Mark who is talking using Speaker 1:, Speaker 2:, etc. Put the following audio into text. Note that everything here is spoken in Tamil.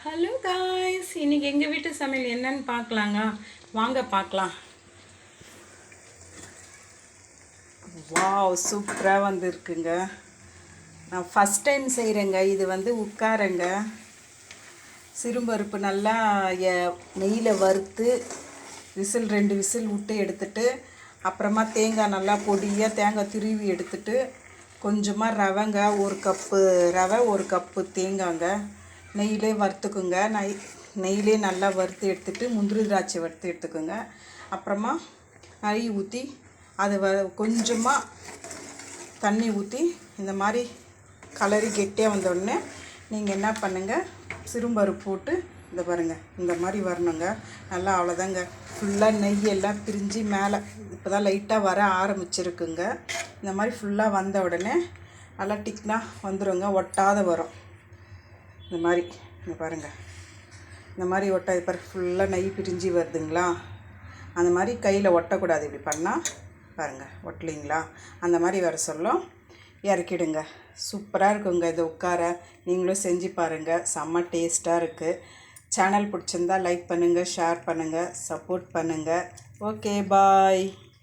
Speaker 1: ஹலோ காய்ஸ், இன்றைக்கி எங்கள் வீட்டு சமையல் என்னன்னு பார்க்கலாங்க. வாங்க பார்க்கலாம். வாவ், சூப்பராக வந்துருக்குங்க. நான் ஃபஸ்ட் டைம் செய்கிறேங்க. இது உட்காரங்க சிறுபருப்பு நல்லா நெய்யில் வறுத்து ரெண்டு விசில் விட்டு எடுத்துட்டு, அப்புறமா தேங்காய் நல்லா பொடியாக தேங்காய் திருவி எடுத்துட்டு, கொஞ்சமாக ரவைங்க, ஒரு கப்பு ரவை, ஒரு கப்பு தேங்காய்ங்க நெய்யிலே வறுத்துக்குங்க. நெய்யிலே நல்லா வறுத்து எடுத்துட்டு முந்திரி திராட்சை வறுத்து எடுத்துக்கோங்க. அப்புறமா நெய் ஊற்றி அது கொஞ்சமாக தண்ணி ஊற்றி இந்த மாதிரி கலரி கெட்டியாக வந்தோடனே நீங்கள் என்ன பண்ணுங்கள், சிறுபருப்பு போட்டு இந்த பாருங்கள், இந்த மாதிரி வரணுங்க. நல்லா அவ்வளோதாங்க. ஃபுல்லாக நெய் எல்லாம் பிரிஞ்சு மேலே இப்போ தான் லைட்டாக வர ஆரம்பிச்சிருக்குங்க. இந்த மாதிரி ஃபுல்லாக வந்த உடனே நல்லா டிக்னாக வந்துடுங்க, ஒட்டாத வரும். இந்த மாதிரி இங்கே பாருங்கள், இந்த மாதிரி ஒட்டாது பாருங்கள். ஃபுல்லாக நெய் பிரிஞ்சு வருதுங்களா? அந்த மாதிரி கையில் ஒட்டக்கூடாது. இப்படி பண்ணால் பாருங்கள், ஒட்டலிங்களா? அந்த மாதிரி வர சொல்லும் இறக்கிடுங்க. சூப்பராக இருக்குங்க. இது உட்கார நீங்களும் செஞ்சு பாருங்கள். செம்ம டேஸ்ட்டாக இருக்குது. சேனல் பிடிச்சிருந்தா லைக் பண்ணுங்கள், ஷேர் பண்ணுங்கள், சப்போர்ட் பண்ணுங்கள். ஓகே, பாய்.